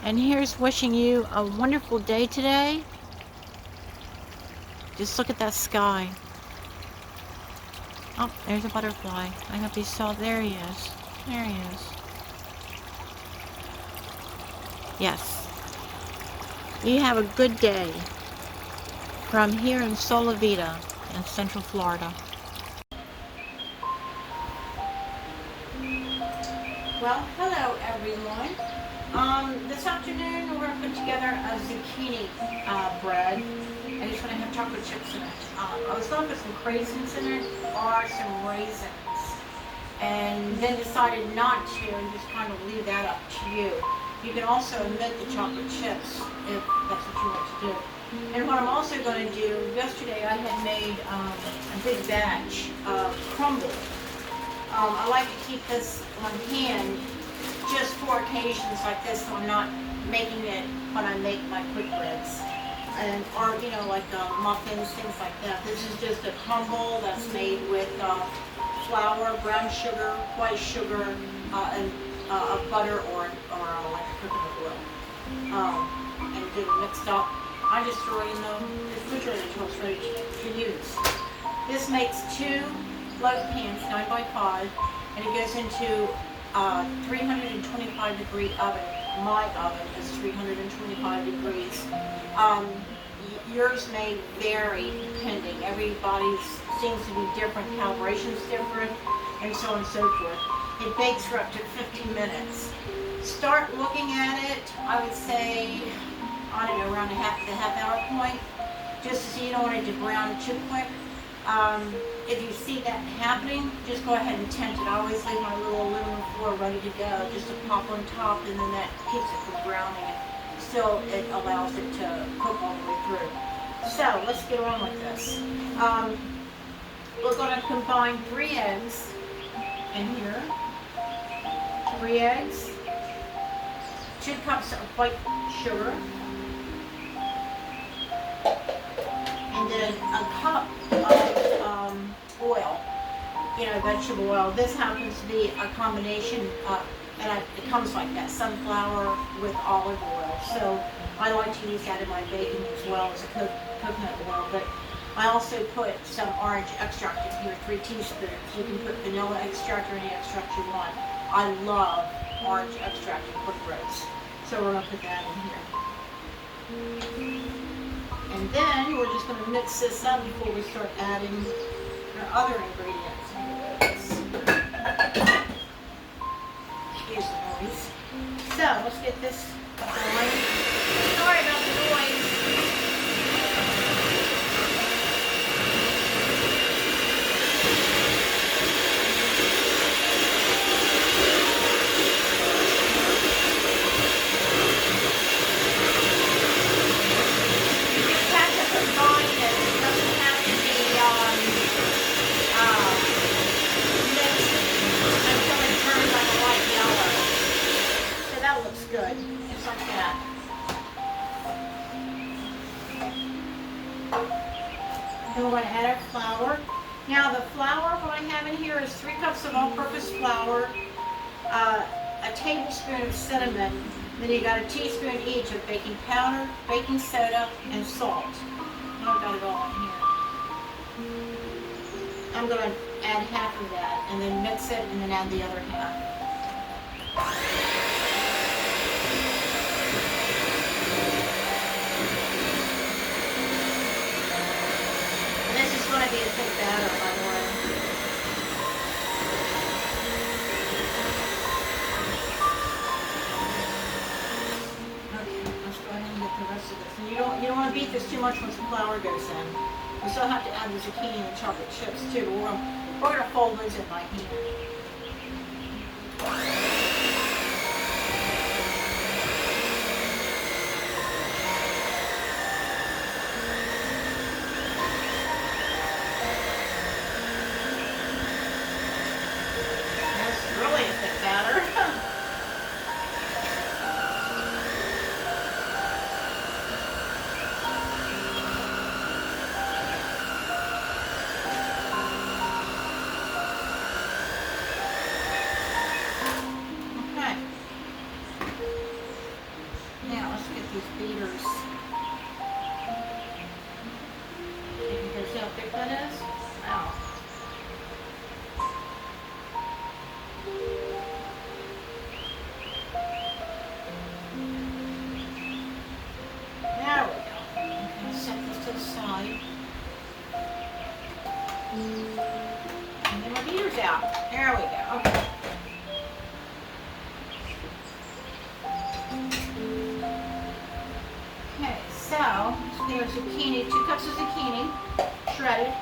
And here's wishing you a wonderful day today. Just look at that sky. Oh, there's a butterfly. I hope you saw. There he is. There he is. Yes. You have a good day from here in Sola Vida in Central Florida. Well, hello everyone. This afternoon we're going to put together a zucchini bread. I just want to have chocolate chips in it. I was going to put some craisins in it or some raisins, and then decided not to and just kind of leave that up to you. You can also omit the chocolate chips if that's what you want to do. And what I'm also going to do, yesterday I had made a big batch of crumble. I like to keep this on hand just for occasions like this, so I'm not making it when I make my quick breads. And, or, you know, like muffins, things like that. This is just a crumble that's made with flour, brown sugar, white sugar, and butter or like coconut oil. And get it mixed up. I just throw it in the refrigerator until it's ready to use. This makes 2 loaf pans, 9 by 5, and it goes into 325 degree oven. My oven is 325 degrees. Yours may vary depending. Everybody's seems to be different, calibration's different, and so on and so forth. It bakes for up to 15 minutes. Start looking at it, I would say, I don't know, around the half hour point, just so you don't want it to brown too quick. If you see that happening, just go ahead and tent it. I always leave my little aluminum foil ready to go, just to pop on top, and then that keeps it from browning. Still, it allows it to cook all the way through. So, let's get on with this. We're going to combine 3 eggs in here. 3 eggs. 2 cups of white sugar. And then a cup of oil, you know, vegetable oil. This happens to be a combination, and it comes like that, sunflower with olive oil. So I like to use that in my baking as well as a coconut oil. But I also put some orange extract in here, 3 teaspoons. You can put vanilla extract or any extract you want. I love orange extract in quick breads. So we're going to put that in here. And then we're just going to mix this up before we start adding our other ingredients. Excuse the noise. So let's get this going. Sorry about the noise. Good, just like that. Then we're going to add our flour. Now the flour, what I have in here is 3 cups of all-purpose flour, a tablespoon of cinnamon, then you got a teaspoon each of baking powder, baking soda, and salt. I've got it all in here. I'm going to add half of that, and then mix it, and then add the other half. Going to be a thick batter, by the way. Okay, let's go ahead and get the rest of this. And you don't want to beat this too much once the flour goes in. We still have to add the zucchini and the chocolate chips too. We're going to fold those in by hand. these beaters. You can see how thick that is? Wow. There we go. I'm going to set this to the side. And then my beater's out. There we go. Okay. Okay, so there's zucchini, 2 cups of zucchini, shredded.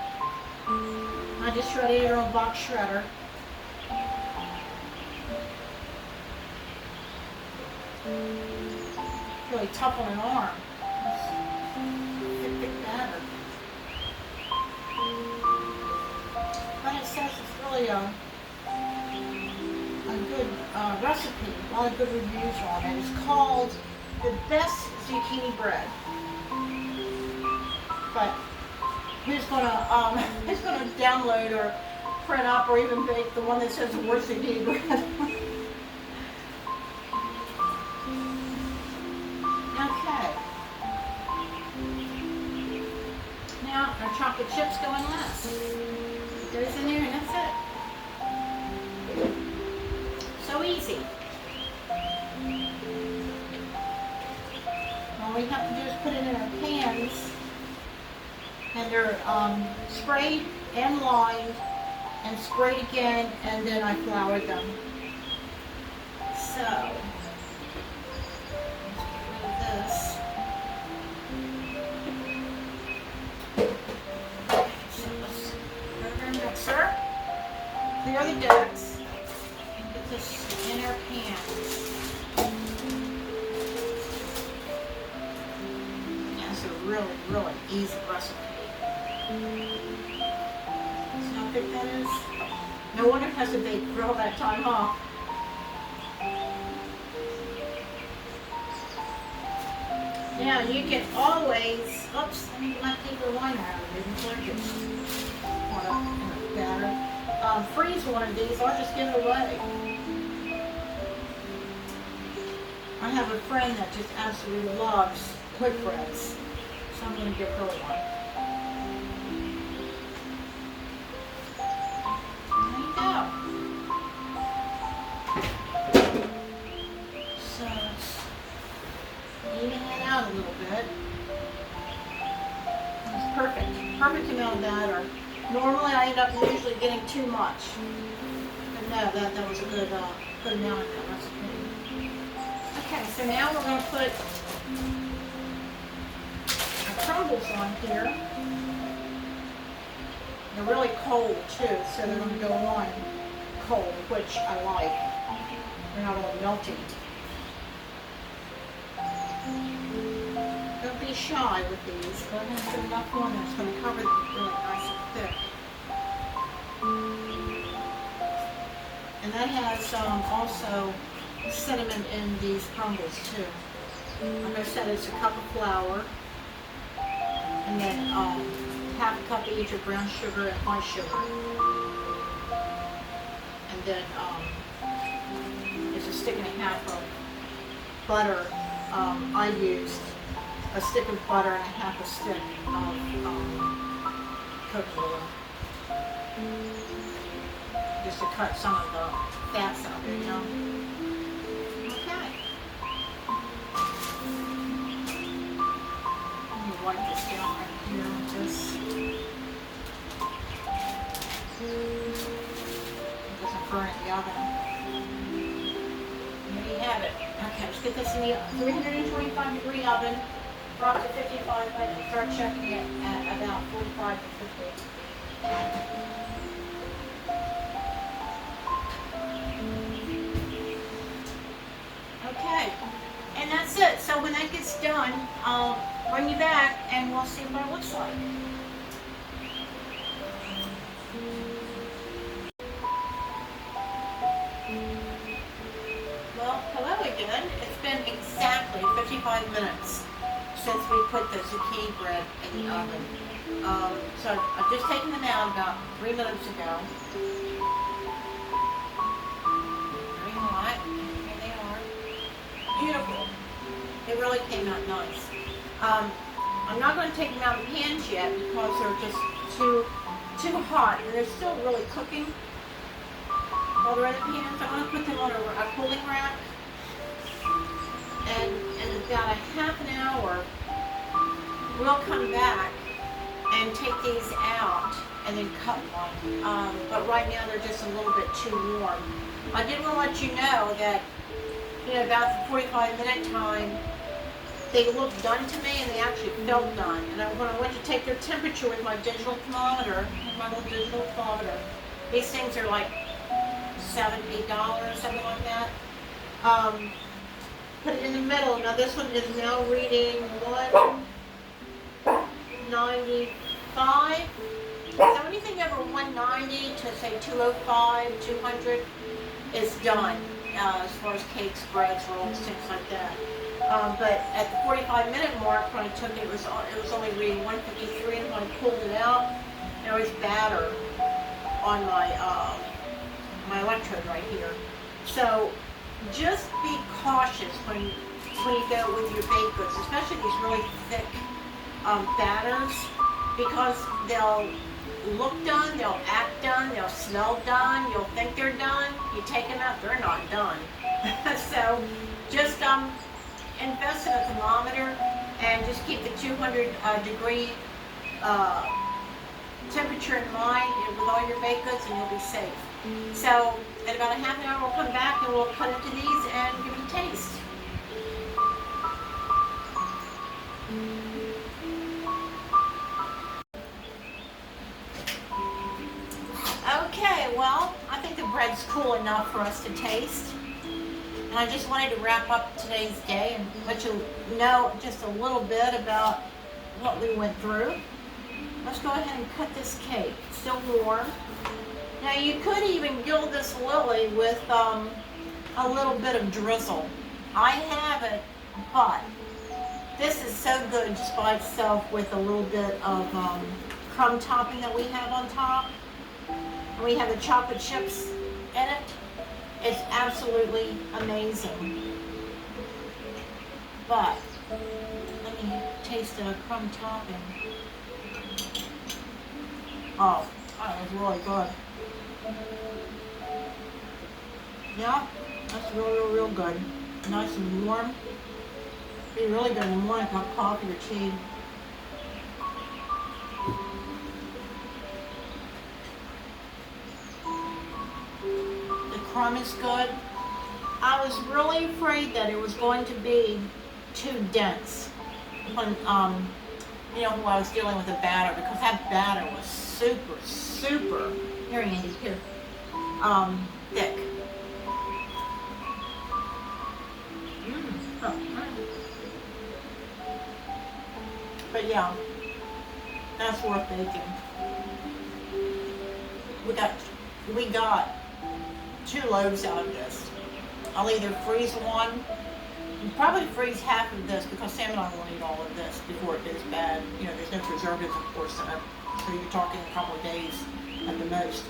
I just shredded it on a box shredder. Really tough on an arm. Thick batter. But it says it's really a good recipe. A lot of good reviews on it. It's called the best zucchini bread. But who's gonna download or print up or even bake the one that says the worst zucchini bread? Okay. Now our chocolate chips go in last. It goes in there and that's it. So easy. All we have to do is put it in our pans, and they're sprayed and lined and sprayed again, and then I floured them. So let's get rid of this. Okay, so let's go to our mixer, clear the decks, and get this in our pans. It's a really easy recipe. See how thick that is? No wonder it has to bake for all that time, huh? Now you can always, oops, let me get my paper liner out of it before it gets caught up in the batter. Freeze one of these, or just give it away. I have a friend that just absolutely loves quick breads, so I'm going to give her one. There you go. So let's even it out a little bit. That's perfect. Perfect amount of batter. Normally I end up usually getting too much. But no, that was a good amount of that recipe. Okay, so now we're going to put our crumbles on here. They're really cold too, so they're going to go on cold, which I like. They're not all melty. Don't be shy with these. Go ahead and put enough on that's going to cover them really nice and thick. And that has also cinnamon in these crumbles too. Like I said, it's a cup of flour, and then half a cup of each of brown sugar and white sugar, and then there's a stick and a half of butter. I used a stick of butter and a half a stick of cooking oil, just to cut some of the fats out there, you know. Okay. Let me wipe this down right here with this. It doesn't burn in the oven. There you have it. Okay, let's get this in the 325 degree oven for up to 55 minutes. Start checking it at about 45 to 50. Okay, and that's it. So when that gets done, I'll bring you back and we'll see what it looks like. Well, hello again. It's been exactly 55 minutes since we put the zucchini bread in the oven. So I've just taken them out about 3 minutes ago. Very hot. Here they are. Beautiful. It really came out nice. I'm not going to take them out of the pans yet because they're just too hot, and they're still really cooking while they're in the pans. I want to put them on a cooling rack, and in about a half an hour, we'll come back and take these out and then cut one. But right now they're just a little bit too warm. I did want to let you know that, about the 45-minute time, they looked done to me, and they actually felt done. And when I went to take their temperature with my digital thermometer, these things are like $7, $8, something like that. Put it in the middle. Now this one is now reading 195. So anything over 190 to say 205, 200 is done, as far as cakes, breads, rolls, things like that. But at the 45-minute mark, when I took it, it was only reading 153, and when I pulled it out, there was batter on my electrode right here. So just be cautious when you go with your baked goods, especially these really thick batters, because they'll look done, they'll act done, they'll smell done, you'll think they're done. You take them out, they're not done. So just invest in a thermometer and just keep the 200 degree temperature in mind with all your baked goods, and you'll be safe. So in about a half an hour, we'll come back and we'll cut into these and give it a taste. Okay, well, I think the bread's cool enough for us to taste. And I just wanted to wrap up today's day and let you know just a little bit about what we went through. Let's go ahead and cut this cake. It's still warm. Now you could even gild this lily with a little bit of drizzle. I haven't, but this is so good just by itself with a little bit of crumb topping that we have on top. And we have the chocolate chips in it. It's absolutely amazing. But let me taste the crumb topping. Oh, that was really good. Yeah, that's real good. Nice and warm. Be really good in the morning with coffee or tea. The crumb is good. I was really afraid that it was going to be too dense when when I was dealing with the batter, because that batter was super, here Andy, here, thick. But yeah, that's worth baking. We got 2 loaves out of this. I'll either freeze one, probably freeze half of this, because Sam and I will eat all of this before it goes bad. There's no preservatives, of course, in it. So you're talking a couple of days at the most.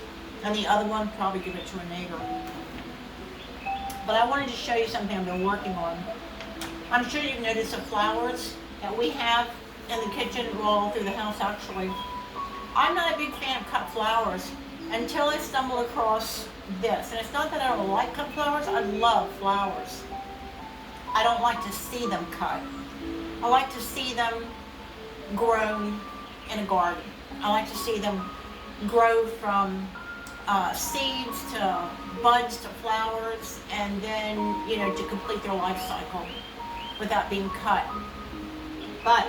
And the other one, probably give it to a neighbor. But I wanted to show you something I've been working on. I'm sure you've noticed the flowers that we have in the kitchen, all through the house actually. I'm not a big fan of cut flowers until I stumble across this. And it's not that I don't like cut flowers, I love flowers. I don't like to see them cut. I like to see them grown in a garden. I like to see them grow from seeds to buds to flowers, and then, to complete their life cycle without being cut. But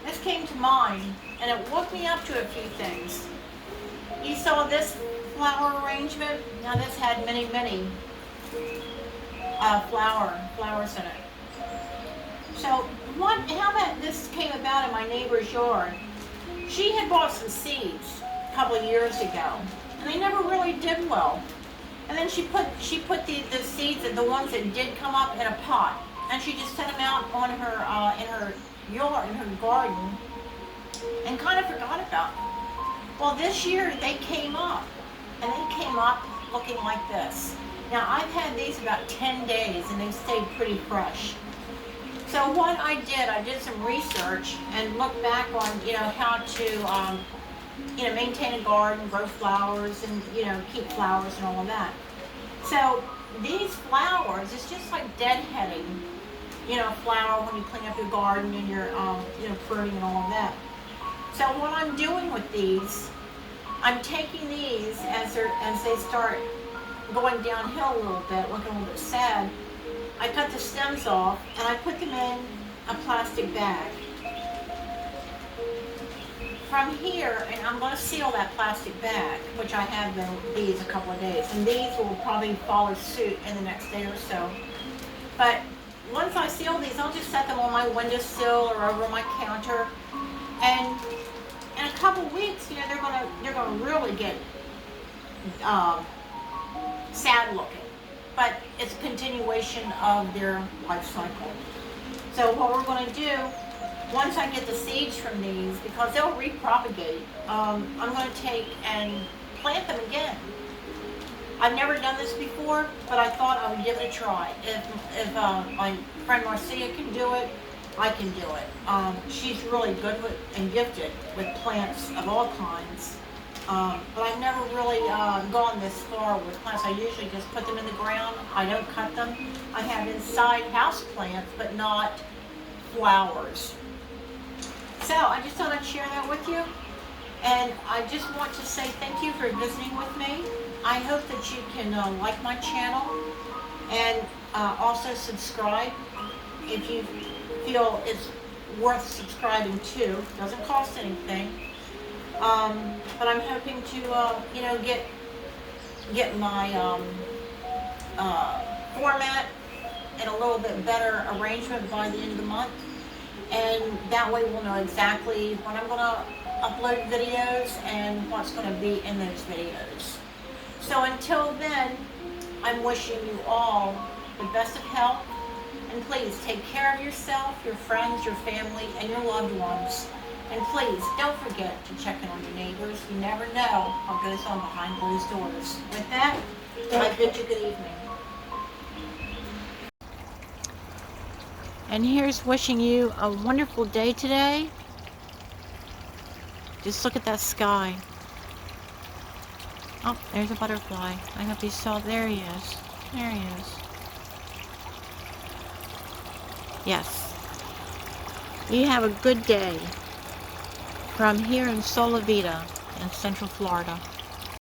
this came to mind, and it woke me up to a few things. You saw this flower arrangement? Now this had many flowers in it. So how that this came about in my neighbor's yard, she had bought some seeds a couple of years ago, and they never really did well. And then she put the seeds, the ones that did come up, in a pot, and she just set them out on her in her yard, in her garden, and kind of forgot about them. Well, this year they came up, and they came up looking like this. Now I've had these about 10 days, and they stayed pretty fresh. So what I did some research and looked back on, how to, maintain a garden, grow flowers, and, keep flowers and all of that. So these flowers, it's just like deadheading, flower when you clean up your garden and you're, pruning and all of that. So what I'm doing with these, I'm taking these as they start going downhill a little bit, looking a little bit sad. I cut the stems off and I put them in a plastic bag. From here, and I'm going to seal that plastic bag, which I have been these a couple of days, and these will probably follow suit in the next day or so. But once I seal these, I'll just set them on my windowsill or over my counter, and in a couple of weeks, they're gonna really get sad looking. But it's a continuation of their life cycle. So what we're going to do, once I get the seeds from these, because they'll repropagate, I'm going to take and plant them again. I've never done this before, but I thought I would give it a try. If my friend Marcia can do it, I can do it. She's really good with and gifted with plants of all kinds. But I've never really gone this far with plants. I usually just put them in the ground. I don't cut them. I have inside house plants, but not flowers. So I just thought I'd share that with you. And I just want to say thank you for visiting with me. I hope that you can like my channel and also subscribe if you feel it's worth subscribing to. Doesn't cost anything. But I'm hoping to, get my format in a little bit better arrangement by the end of the month, and that way we'll know exactly when I'm going to upload videos and what's going to be in those videos. So until then, I'm wishing you all the best of health, and please take care of yourself, your friends, your family, and your loved ones. And please, don't forget to check in on your neighbors. You never know what goes on behind closed doors. With that, I bid you good evening. And here's wishing you a wonderful day today. Just look at that sky. Oh, there's a butterfly. I hope you saw. There he is. There he is. Yes. You have a good day. From here in Sola Vida in Central Florida.